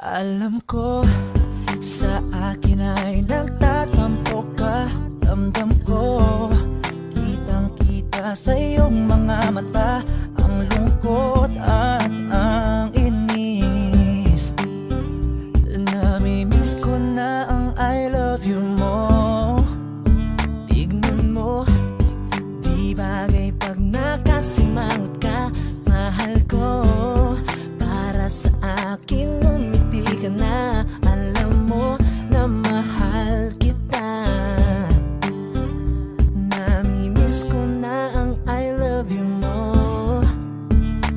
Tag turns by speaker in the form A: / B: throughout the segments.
A: Alam ko, sa akin ay nagtatampo ka. Ramdam ko, kitang-kita sa iyong mga mata ang lungkot at ang inis. Namimiss ko na ang I love you mo. Tignan mo, di bagay pag nakasimangot ka. Mahal ko, para sa akin ngumiti ka na. Alam mo na mahal kita. Namimiss ko na ang I love you mo.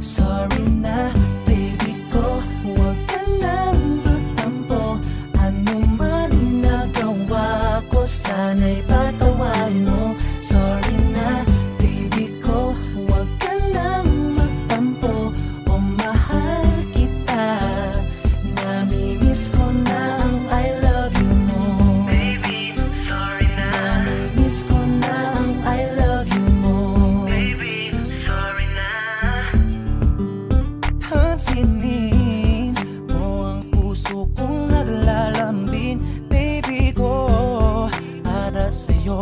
A: Sorry na baby ko, huwag ka nang magtampo. Ano man nagawa ko, sana'y patawarin mo. Sorry na baby ko, huwag ka nang magtampo. O mahal kita. Namimiss ko na ang I love you mo.
B: Baby, sorry na.
A: Namimiss ko na ang I love you mo.
B: Baby, sorry na.
A: Pansinin mo ang puso kong naglalambing. Baby ko, para sa'yo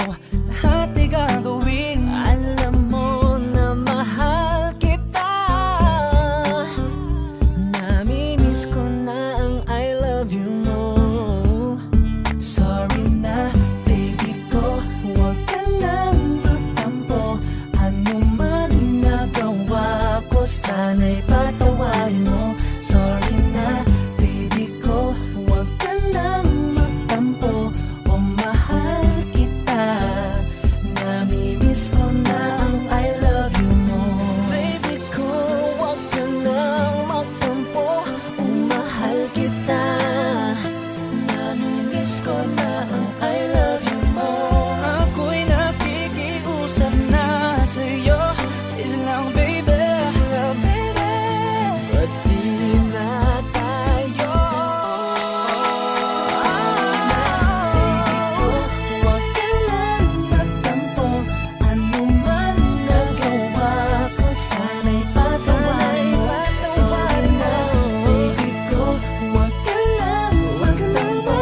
A: lahat ay gagawin. Alam mo na mahal kita. Namimiss ko na ang I love you mo. Sorry na baby ko, huwag ka nang magtampo. Ano man nagawa ko, sana'y patawarin mo. Sorry na baby ko, huwag ka nang magtampo. O mahal kita. Namimiss ko na ang I love you mo. Baby ko, huwag ka nang magtampo. O mahal kita. Namimiss ko na ang I love you mo. Ako'y nakikiusap na sa'yo. Please lang baby, please lang baby. Ba't di na tayo? Baby ko, huwag ka lang magtampo. Ano man nagawa ko, sana'y patawarin mo. Sorry na baby ko, huwag ka lang magtampo.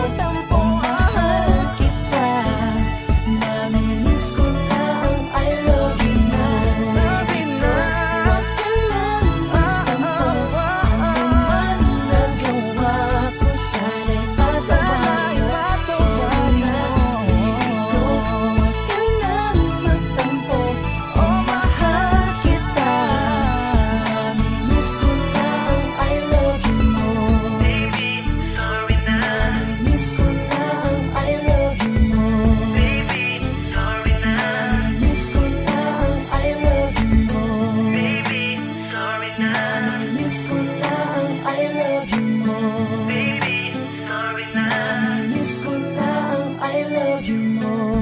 A: O mahal kita. Namimiss ko na ang I love you na. Baby na, huwag ka lang magtampo. Ano man nagawa ko, sana'y patawarin mo. Sorry na baby ko, huwag ka lang magtampo. O mahal kita. Namimiss ko na ang I love you mo.
B: Baby, sorry na.
A: Namimiss ko na ang I love you mo.
B: Baby, sorry na.
A: Namimiss ko na ang I love you mo.
B: Baby, sorry na.
A: Namimiss ko na ang I love you mo.
B: Baby, sorry na.
A: Namimiss ko na ang I love you mo.